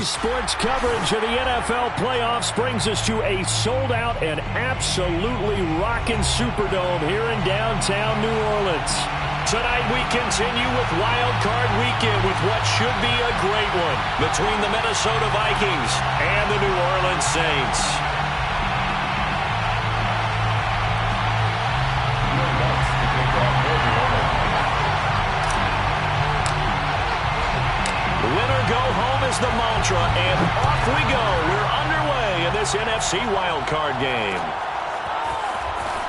Today's sports coverage of the NFL playoffs brings us to a sold-out and absolutely rocking Superdome here in downtown New Orleans. Tonight we continue with Wild Card Weekend with what should be a great one between the Minnesota Vikings and the New Orleans Saints. Winner go home is the mantra, and off we go. We're underway in this NFC wildcard game.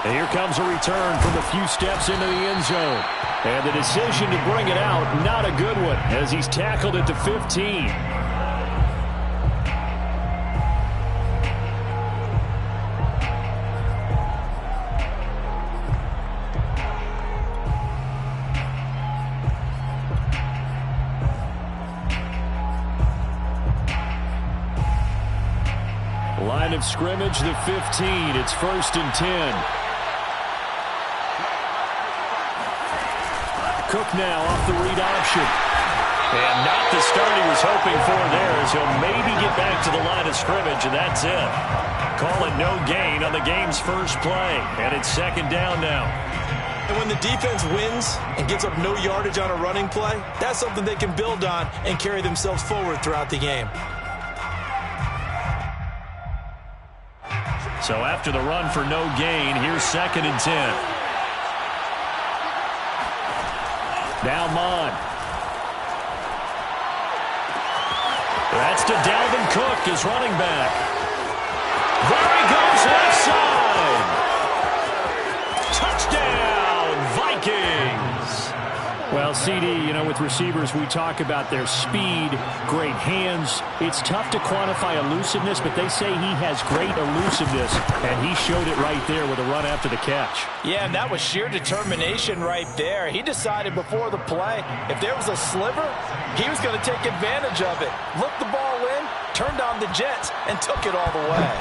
And here comes a return from a few steps into the end zone. And the decision to bring it out, not a good one, as he's tackled at the 15. Line of scrimmage, the 15. It's 1st and 10. Cook now off the read option. And not the start he was hoping for there, as he'll maybe get back to the line of scrimmage, and that's it. Call it no gain on the game's first play, and it's 2nd down now. And when the defense wins and gives up no yardage on a running play, that's something they can build on and carry themselves forward throughout the game. So after the run for no gain, here's 2nd and 10. Now Mon. That's to Dalvin Cook, his running back. There he goes, left side. Touchdown, Vikings. Well, CD, you know, with receivers, we talk about their speed, great hands. It's tough to quantify elusiveness, but they say he has great elusiveness, and he showed it right there with a run after the catch. Yeah, and that was sheer determination right there. He decided before the play, if there was a sliver, he was going to take advantage of it. Looked the ball in, turned on the jets, and took it all the way.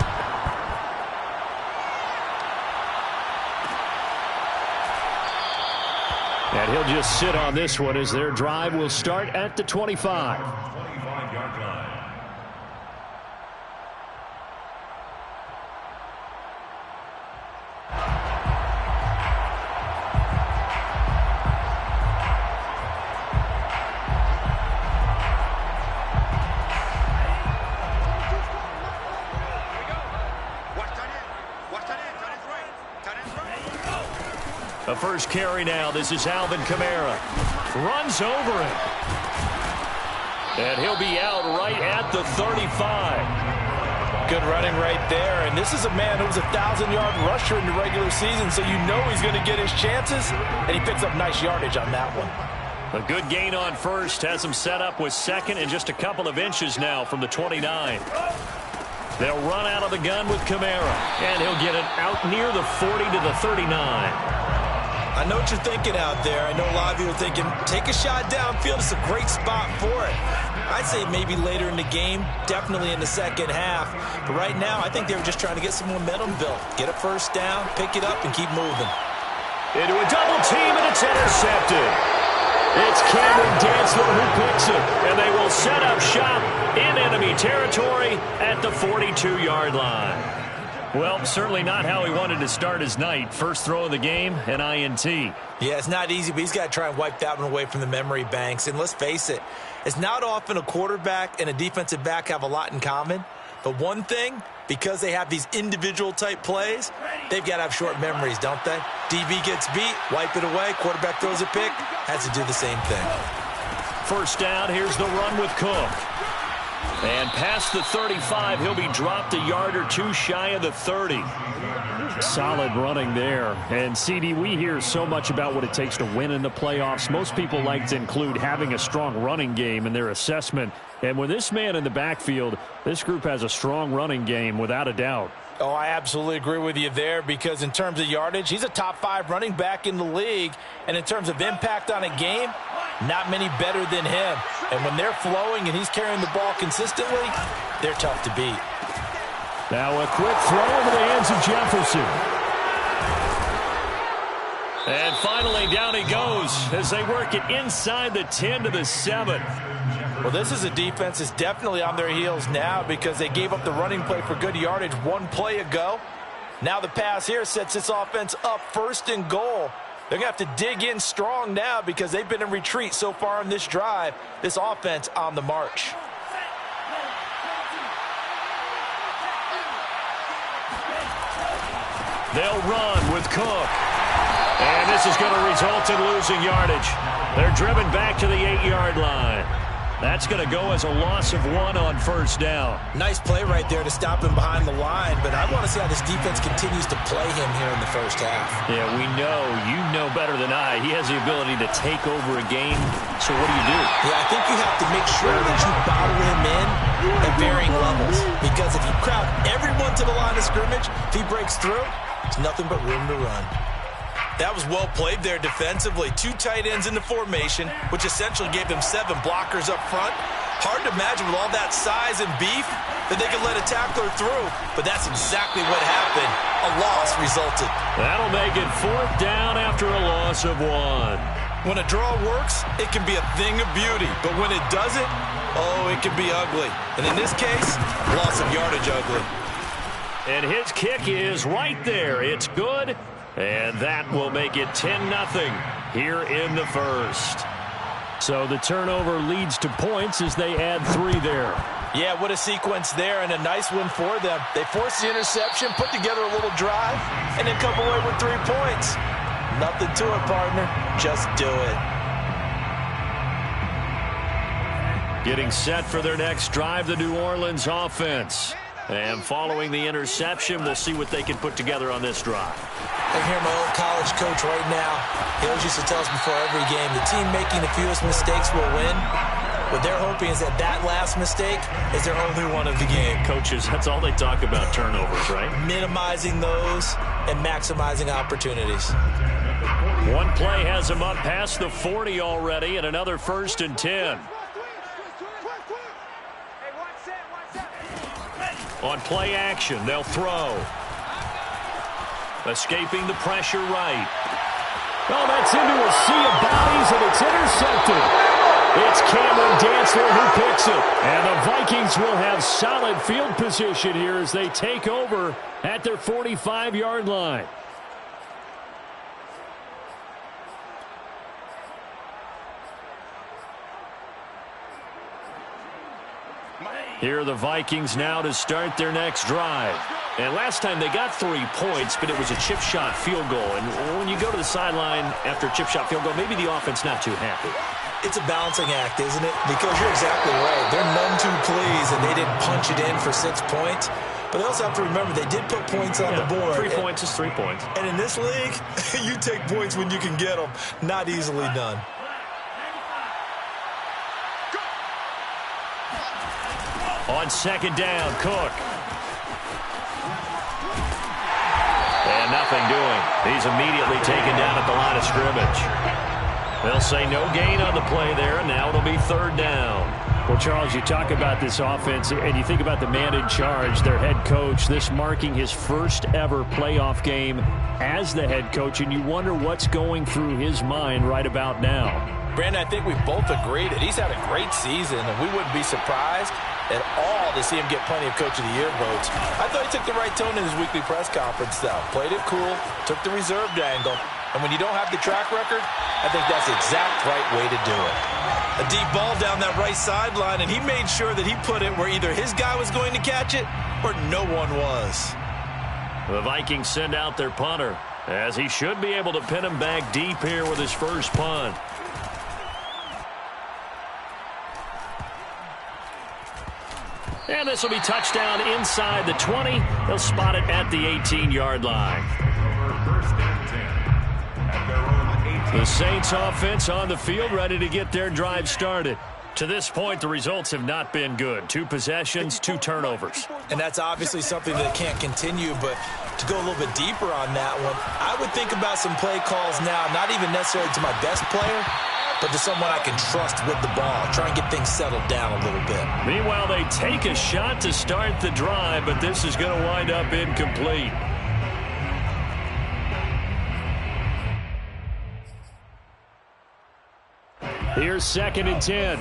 And he'll just sit on this one as their drive will start at the 25. The first carry now. This is Alvin Kamara. Runs over him. And he'll be out right at the 35. Good running right there. And this is a man who was a 1,000-yard rusher in the regular season, so you know he's going to get his chances. And he picks up nice yardage on that one. A good gain on first. Has him set up with 2nd and just a couple of inches now from the 29. They'll run out of the gun with Kamara. And he'll get it out near the 40 to the 39. I know what you're thinking out there. I know a lot of you are thinking, take a shot downfield. It's a great spot for it. I'd say maybe later in the game, definitely in the second half. But right now, I think they were just trying to get some momentum built. Get a first down, pick it up, and keep moving. Into a double team, and it's intercepted. It's Cameron Dantzler who picks it. And they will set up shop in enemy territory at the 42-yard line. Well, certainly not how he wanted to start his night. First throw of the game, an INT. Yeah, it's not easy, but he's got to try and wipe that one away from the memory banks. And let's face it, it's not often a quarterback and a defensive back have a lot in common. But one thing, because they have these individual type plays, they've got to have short memories, don't they? DB gets beat, wipe it away, quarterback throws a pick, has to do the same thing. First down, here's the run with Cook. And past the 35, he'll be dropped a yard or two shy of the 30. Solid running there. And, CD, we hear so much about what it takes to win in the playoffs. Most people like to include having a strong running game in their assessment. And with this man in the backfield, this group has a strong running game without a doubt. Oh, I absolutely agree with you there, because in terms of yardage, he's a top 5 running back in the league. And in terms of impact on a game, not many better than him. And when they're flowing and he's carrying the ball consistently, they're tough to beat. Now a quick throw into the hands of Jefferson. And finally down he goes as they work it inside the 10 to the 7. Well, this is a defense that's definitely on their heels now because they gave up the running play for good yardage one play ago. Now the pass here sets this offense up 1st and goal. They're going to have to dig in strong now because they've been in retreat so far on this drive. This offense on the march. They'll run with Cook. And this is going to result in losing yardage. They're driven back to the 8-yard line. That's going to go as a loss of 1 on 1st down. Nice play right there to stop him behind the line, but I want to see how this defense continues to play him here in the 1st half. Yeah, we know, you know better than I, he has the ability to take over a game. So what do you do? Yeah, I think you have to make sure that you bottle him in at varying levels, because if you crowd everyone to the line of scrimmage, if he breaks through, it's nothing but room to run. That was well played there defensively. 2 tight ends in the formation, which essentially gave them 7 blockers up front. Hard to imagine with all that size and beef that they could let a tackler through, but that's exactly what happened. A loss resulted. That'll make it 4th down after a loss of 1. When a draw works, it can be a thing of beauty, but when it doesn't, oh, it can be ugly. And in this case, loss of yardage ugly. And his kick is right there. It's good. And that will make it 10-0 here in the 1st. So the turnover leads to points as they add 3 there. Yeah, what a sequence there, and a nice one for them. They forced the interception, put together a little drive, and then come away with 3 points. Nothing to it, partner. Just do it. Getting set for their next drive, the New Orleans offense. And following the interception, we'll see what they can put together on this drive. I hear my old college coach right now. He always used to tell us before every game, the team making the fewest mistakes will win. What they're hoping is that that last mistake is their only one of the game. Coaches, that's all they talk about, turnovers, right? Minimizing those and maximizing opportunities. One play has them up past the 40 already, and another 1st and 10. On play action, they'll throw. Escaping the pressure right. Oh, that's into a sea of bodies, and it's intercepted. It's Cameron Dantzler who picks it. And the Vikings will have solid field position here as they take over at their 45-yard line. Here are the Vikings now to start their next drive. And last time they got 3 points, but it was a chip shot field goal. And when you go to the sideline after a chip shot field goal, maybe the offense not too happy. It's a balancing act, isn't it? Because you're exactly right. They're none too pleased, and they didn't punch it in for 6 points. But they also have to remember they did put points on the board. 3 points is 3 points. And in this league, you take points when you can get them. Not easily done. On 2nd down, Cook. And nothing doing. He's immediately taken down at the line of scrimmage. They'll say no gain on the play there, and now it'll be 3rd down. Well, Charles, you talk about this offense, and you think about the man in charge, their head coach, this marking his first ever playoff game as the head coach, and you wonder what's going through his mind right about now. Brandon, I think we both agree that he's had a great season, and we wouldn't be surprised at all to see him get plenty of Coach of the Year votes. I thought he took the right tone in his weekly press conference, though. Played it cool, took the reserved angle, and when you don't have the track record, I think that's the exact right way to do it. A deep ball down that right sideline, and he made sure that he put it where either his guy was going to catch it or no one was. The Vikings send out their punter, as he should be able to pin him back deep here with his first punt. And this will be touchdown inside the 20. They'll spot it at the 18-yard line. The Saints offense on the field ready to get their drive started. To this point, the results have not been good. 2 possessions, 2 turnovers. And that's obviously something that can't continue, but to go a little bit deeper on that one, I would think about some play calls now, not even necessarily to my best player, but to someone I can trust with the ball. Try and get things settled down a little bit. Meanwhile, they take a shot to start the drive, but this is going to wind up incomplete. Here's 2nd and 10.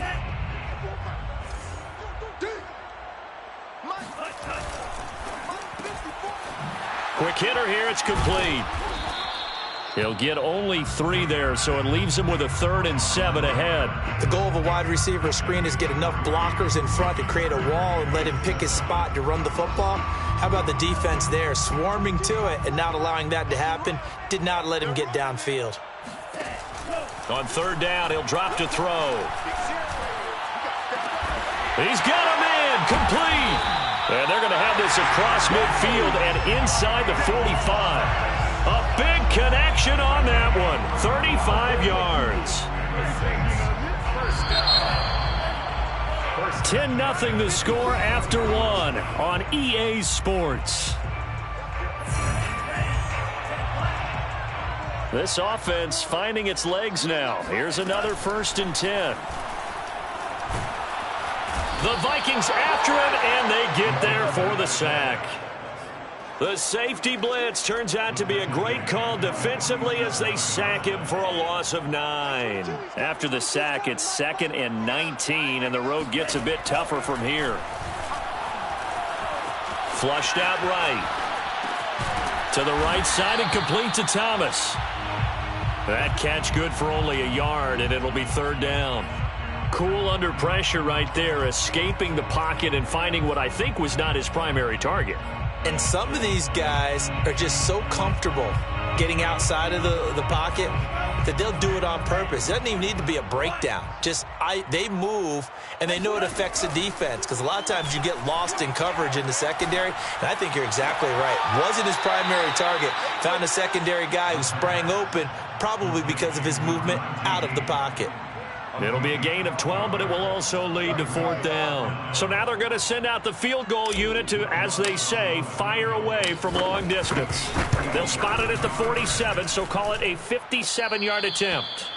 Quick hitter here. It's complete. He'll get only 3 there, so it leaves him with a 3rd and 7 ahead. The goal of a wide receiver screen is get enough blockers in front to create a wall and let him pick his spot to run the football. How about the defense there, swarming to it and not allowing that to happen? Did not let him get downfield. On 3rd down, he'll drop to throw. He's got him in, complete. And they're going to have this across midfield and inside the 45. A big connection on that one. 35 yards. 10-0 the score after 1 on EA Sports. This offense finding its legs now. Here's another 1st and 10. The Vikings after him, and they get there for the sack. The safety blitz turns out to be a great call defensively as they sack him for a loss of 9. After the sack, it's 2nd and 19, and the road gets a bit tougher from here. Flushed out right. To the right side and complete to Thomas. That catch good for only a yard, and it'll be 3rd down. Cool under pressure right there, escaping the pocket and finding what I think was not his primary target. And some of these guys are just so comfortable getting outside of the pocket that they'll do it on purpose. It doesn't even need to be a breakdown. They move, and they know it affects the defense because a lot of times you get lost in coverage in the secondary, and I think you're exactly right. Wasn't his primary target. Found a secondary guy who sprang open, probably because of his movement out of the pocket. It'll be a gain of 12, but it will also lead to 4th down. So now they're going to send out the field goal unit to, as they say, fire away from long distance. They'll spot it at the 47, so call it a 57-yard attempt.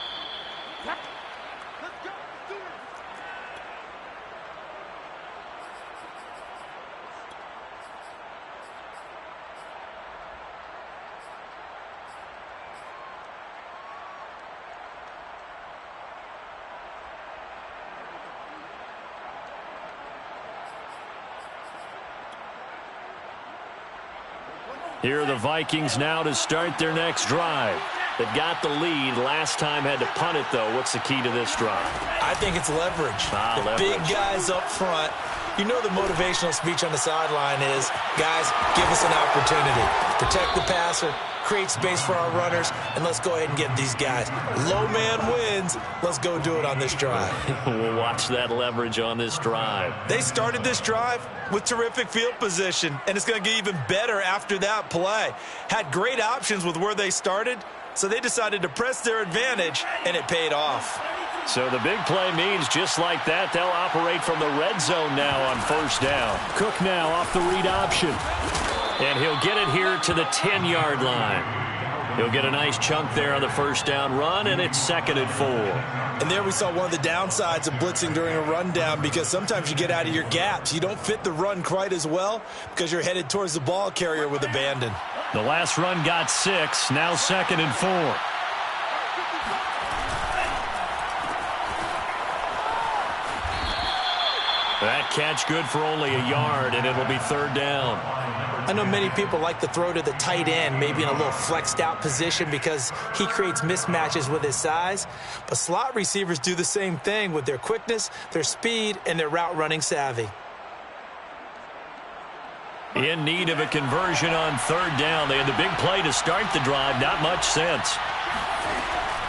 Here are the Vikings now to start their next drive. They've got the lead. Last time had to punt it, though. What's the key to this drive? I think it's leverage. The big guys up front. You know the motivational speech on the sideline is, guys, give us an opportunity. Protect the passer, create space for our runners, and let's go ahead and get these guys. Low man wins. Let's go do it on this drive. We'll watch that leverage on this drive. They started this drive with terrific field position, and it's going to get even better after that play. Had great options with where they started, so they decided to press their advantage, and it paid off. So the big play means just like that, they'll operate from the red zone now on 1st down. Cook now off the read option. And he'll get it here to the 10-yard line. He'll get a nice chunk there on the 1st down run, and it's 2nd and 4. And there we saw one of the downsides of blitzing during a rundown, because sometimes you get out of your gaps. You don't fit the run quite as well because you're headed towards the ball carrier with abandon. The last run got 6, now 2nd and 4. That catch good for only a yard, and it'll be 3rd down. I know many people like to throw to the tight end, maybe in a little flexed out position because he creates mismatches with his size. But slot receivers do the same thing with their quickness, their speed, and their route running savvy. In need of a conversion on 3rd down. They had the big play to start the drive. Not much sense.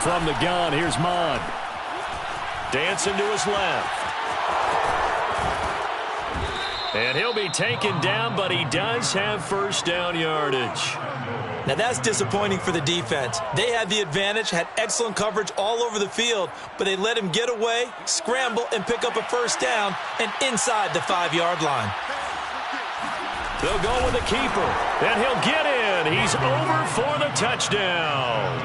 From the gun, here's Mod. Dancing to his left. And he'll be taken down, but he does have 1st down yardage. Now that's disappointing for the defense. They had the advantage, had excellent coverage all over the field, but they let him get away, scramble, and pick up a 1st down and inside the 5-yard line. They'll go with the keeper, and he'll get in. He's over for the touchdown.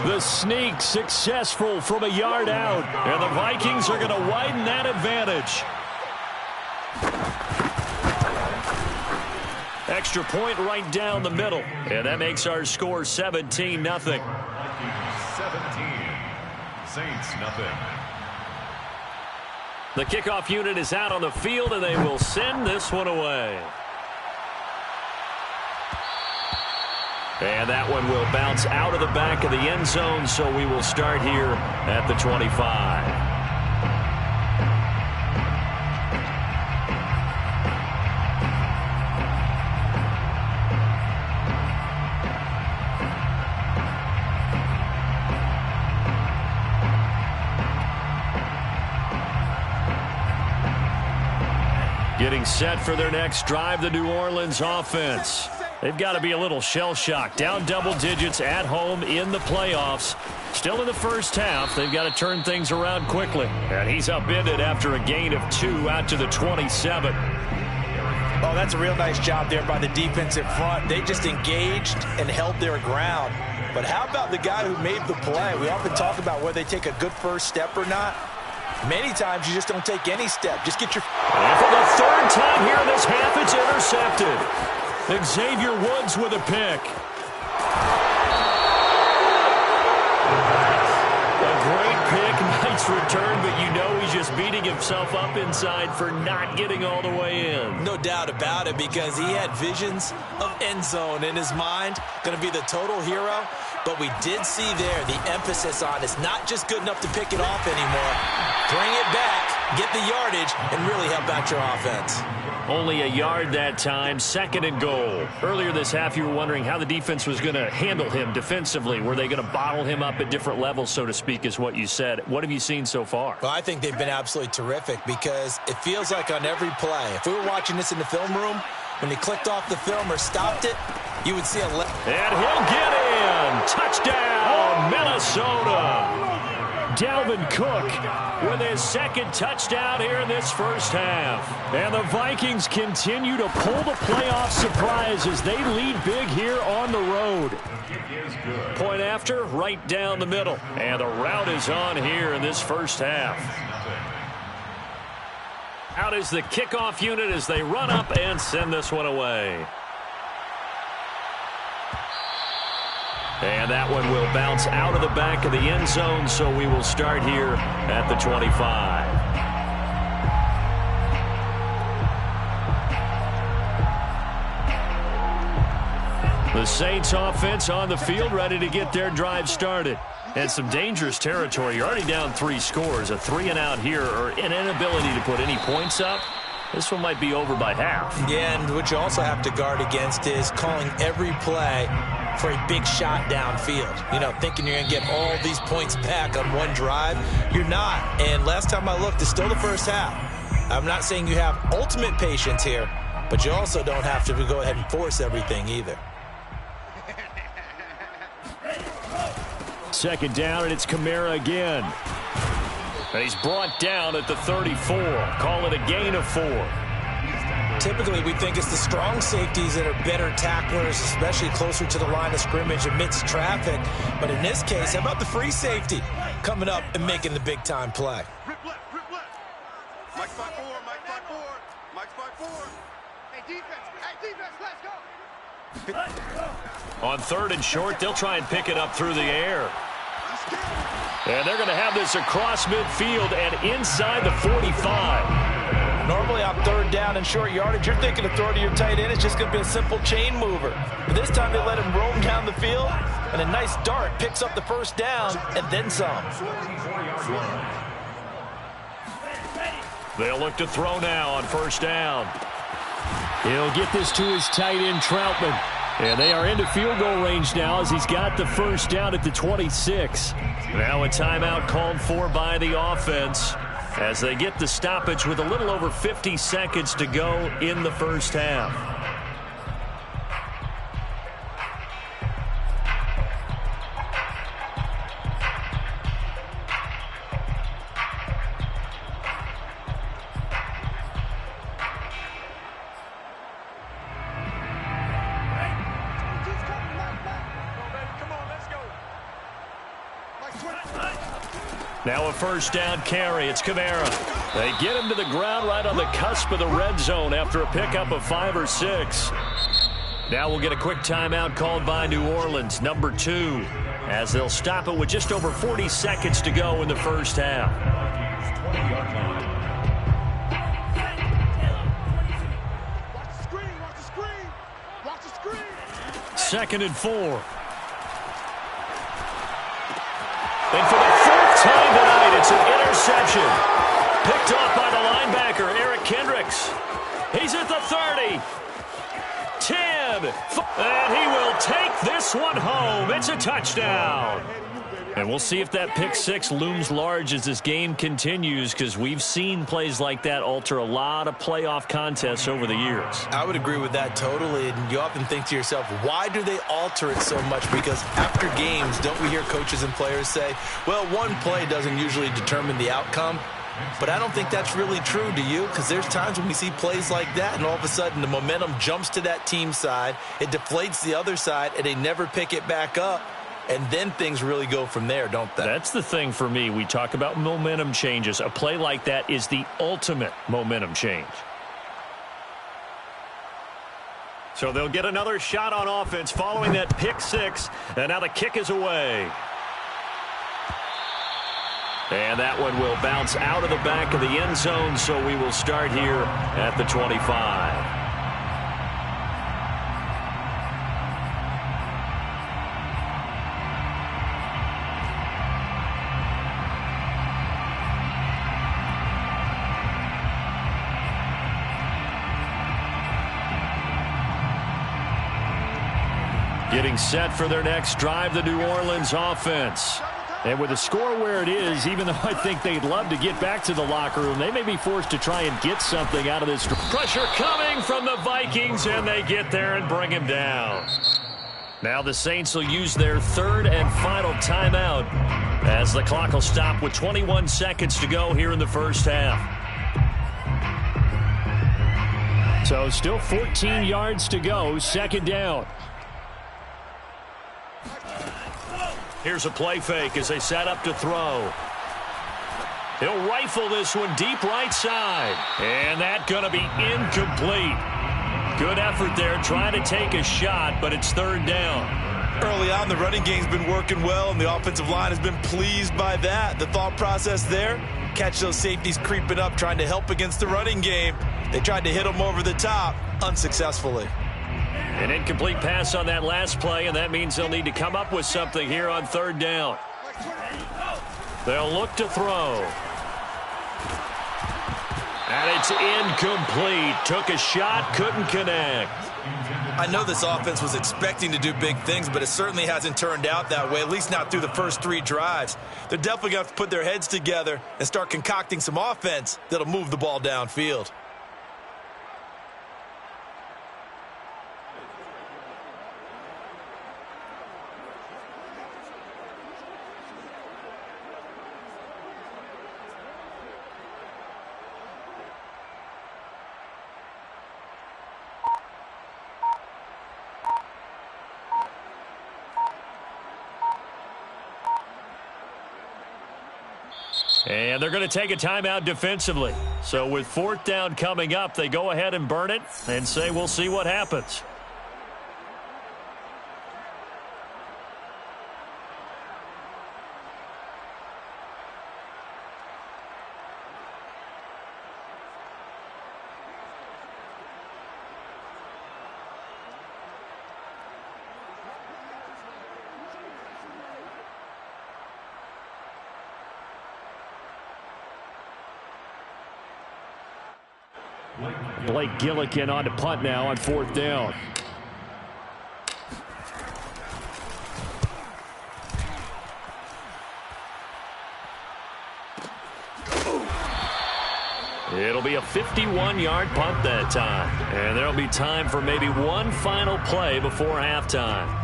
The sneak successful from a yard out, and the Vikings are going to widen that advantage. Extra point right down the middle, and that makes our score 17-0. 17, Saints nothing. The kickoff unit is out on the field, and they will send this one away. And that one will bounce out of the back of the end zone, so we will start here at the 25. Getting set for their next drive, the New Orleans offense. They've got to be a little shell-shocked. Down double digits at home in the playoffs. Still in the first half. They've got to turn things around quickly. And he's upended after a gain of 2 out to the 27. Oh, that's a real nice job there by the defensive front. They just engaged and held their ground. But how about the guy who made the play? We often talk about whether they take a good first step or not. Many times you just don't take any step. Just get your... And for the third time here in this half, it's intercepted. Xavier Woods with a pick. A great pick, nice return, but you know he's just beating himself up inside for not getting all the way in. No doubt about it, because he had visions of end zone in his mind. Going to be the total hero. But we did see there the emphasis on it's not just good enough to pick it off anymore. Bring it back, get the yardage, and really help out your offense. Only a yard that time, 2nd and goal. Earlier this half, you were wondering how the defense was going to handle him defensively. Were they going to bottle him up at different levels, so to speak, is what you said. What have you seen so far? Well, I think they've been absolutely terrific because it feels like on every play, if we were watching this in the film room, when he clicked off the film or stopped it, you would see a left. And he'll get in. Touchdown, Minnesota. Dalvin Cook with his 2nd touchdown here in this first half. And the Vikings continue to pull the playoff surprise as they lead big here on the road. Point after, right down the middle. And the route is on here in this first half. Out is the kickoff unit as they run up and send this one away. And that one will bounce out of the back of the end zone, so we will start here at the 25. The Saints offense on the field, ready to get their drive started. And some dangerous territory. You're already down 3 scores. A 3-and-out here, or an inability to put any points up. This one might be over by half. Yeah, and what you also have to guard against is calling every play for a big shot downfield. You know, thinking you're going to get all these points back on one drive. You're not. And last time I looked, it's still the first half. I'm not saying you have ultimate patience here, but you also don't have to go ahead and force everything either. 2nd down, and it's Kamara again. And he's brought down at the 34. Call it a gain of 4. Typically, we think it's the strong safeties that are better tacklers, especially closer to the line of scrimmage amidst traffic. But in this case, how about the free safety coming up and making the big-time play? Rip left. Mike's by 4, Mike's by 4. Hey, defense, let's go. On 3rd and short, they'll try and pick it up through the air. And they're going to have this across midfield and inside the 45. Normally on 3rd down and short yardage, you're thinking of throw to your tight end. It's just going to be a simple chain mover. But this time they let him roam down the field, and a nice dart picks up the 1st down and then some. They'll look to throw now on 1st down. He'll get this to his tight end, Troutman. And they are into field goal range now as he's got the 1st down at the 26. Now a timeout called for by the offense as they get the stoppage with a little over 50 seconds to go in the first half. Now a 1st down carry. It's Kamara. They get him to the ground right on the cusp of the red zone after a pickup of 5 or 6. Now we'll get a quick timeout called by New Orleans, number 2, as they'll stop it with just over 40 seconds to go in the first half. 2nd and 4. And for the 4th time tonight, it's an interception. Picked off by the linebacker, Eric Kendricks. He's at the 30. 10. And he will take this one home. It's a touchdown. And we'll see if that pick six looms large as this game continues, because we've seen plays like that alter a lot of playoff contests over the years. I would agree with that totally. And you often think to yourself, why do they alter it so much? Because after games, don't we hear coaches and players say, well, one play doesn't usually determine the outcome. But I don't think that's really true, do you? Because there's times when we see plays like that, and all of a sudden the momentum jumps to that team side. It deflates the other side, and they never pick it back up. And then things really go from there, don't they? That's the thing for me. We talk about momentum changes. A play like that is the ultimate momentum change. So they'll get another shot on offense following that pick six. And now the kick is away. And that one will bounce out of the back of the end zone, so we will start here at the 25. Getting set for their next drive, the New Orleans offense. And with the score where it is, even though I think they'd love to get back to the locker room, they may be forced to try and get something out of this. Pressure coming from the Vikings, and they get there and bring him down. Now the Saints will use their third and final timeout as the clock will stop with 21 seconds to go here in the first half. So still 14 yards to go, second down. Here's a play fake as they set up to throw. He'll rifle this one deep right side. And that's going to be incomplete. Good effort there trying to take a shot, but it's third down. Early on, the running game's been working well, and the offensive line has been pleased by that. The thought process there, catch those safeties creeping up, trying to help against the running game. They tried to hit them over the top, unsuccessfully. An incomplete pass on that last play, and that means they'll need to come up with something here on third down. They'll look to throw. And it's incomplete. Took a shot, couldn't connect. I know this offense was expecting to do big things, but it certainly hasn't turned out that way, at least not through the first three drives. They're definitely going to have to put their heads together and start concocting some offense that'll move the ball downfield. And they're going to take a timeout defensively. So with fourth down coming up, they go ahead and burn it and say we'll see what happens. Blake Gillikin on to punt now on fourth down. It'll be a 51-yard punt that time. And there'll be time for maybe one final play before halftime.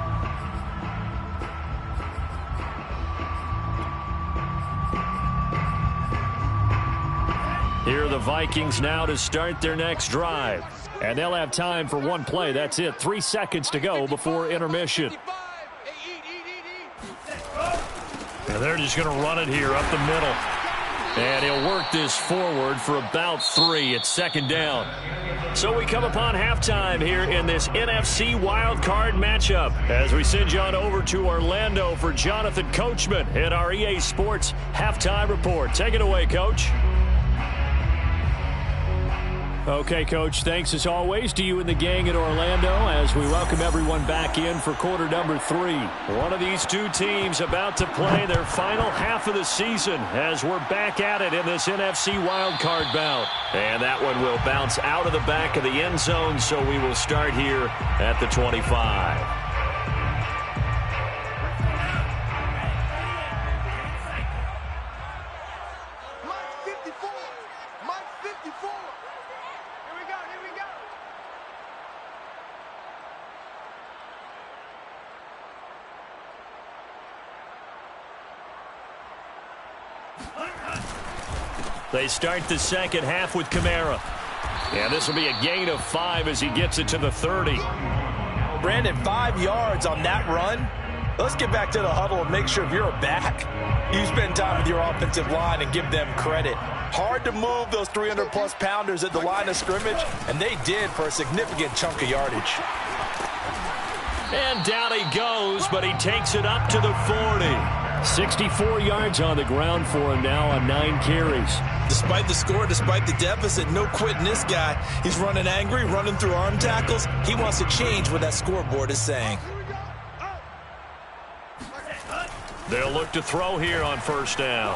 Here are the Vikings now to start their next drive. And they'll have time for one play. That's it. 3 seconds to go before intermission. And they're just going to run it here up the middle. And he'll work this forward for about 3. It's second down. So we come upon halftime here in this NFC wildcard matchup as we send you on over to Orlando for Jonathan Coachman in our EA Sports Halftime Report. Take it away, Coach. Okay, Coach, thanks as always to you and the gang in Orlando as we welcome everyone back in for quarter number 3. One of these two teams about to play their final half of the season as we're back at it in this NFC wildcard bout. And that one will bounce out of the back of the end zone, so we will start here at the 25. They start the second half with Kamara. And this will be a gain of 5 as he gets it to the 30. Brandon, 5 yards on that run. Let's get back to the huddle and make sure if you're a back, you spend time with your offensive line and give them credit. Hard to move those 300-plus pounders at the line of scrimmage, and they did for a significant chunk of yardage. And down he goes, but he takes it up to the 40. 64 yards on the ground for him now on 9 carries. Despite the score, despite the deficit, no quitting this guy. He's running angry, running through arm tackles. He wants to change what that scoreboard is saying. They'll look to throw here on first down.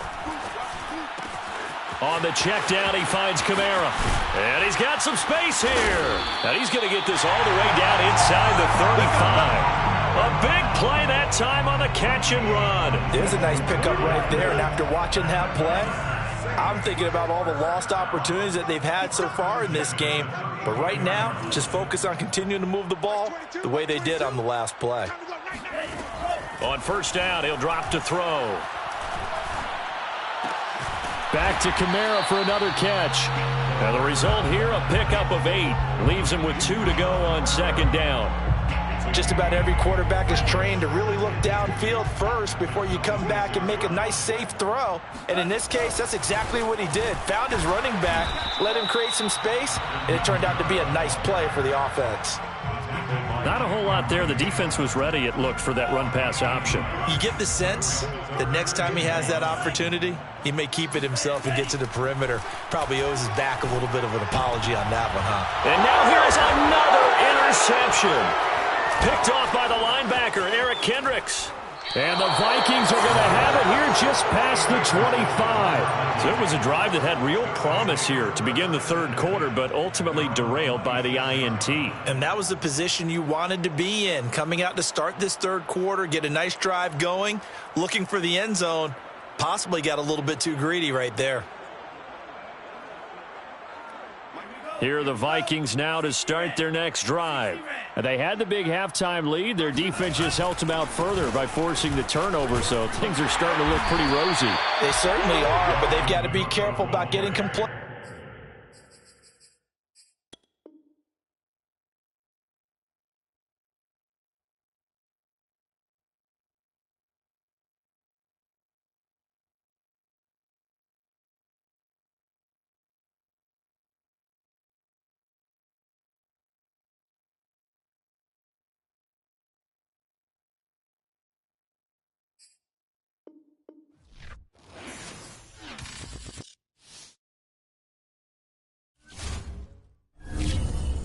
On the check down, he finds Kamara. And he's got some space here. And he's going to get this all the way down inside the 35. A big play that time on the catch and run. There's a nice pickup right there. And after watching that play, I'm thinking about all the lost opportunities that they've had so far in this game. But right now, just focus on continuing to move the ball the way they did on the last play. On first down, he'll drop to throw. Back to Kamara for another catch. And the result here, a pickup of 8. Leaves him with 2 to go on second down. Just about every quarterback is trained to really look downfield first before you come back and make a nice, safe throw. And in this case, that's exactly what he did. Found his running back, let him create some space, and it turned out to be a nice play for the offense. Not a whole lot there. The defense was ready, it looked, for that run-pass option. You get the sense that next time he has that opportunity, he may keep it himself and get to the perimeter. Probably owes his back a little bit of an apology on that one, huh? And now here's another interception. Picked off by the linebacker, Eric Kendricks. And the Vikings are going to have it here just past the 25. So it was a drive that had real promise here to begin the third quarter, but ultimately derailed by the INT. And that was the position you wanted to be in, coming out to start this third quarter, get a nice drive going, looking for the end zone. Possibly got a little bit too greedy right there. Here are the Vikings now to start their next drive. They had the big halftime lead. Their defense just helped them out further by forcing the turnover, so things are starting to look pretty rosy. They certainly are, but they've got to be careful about getting complete.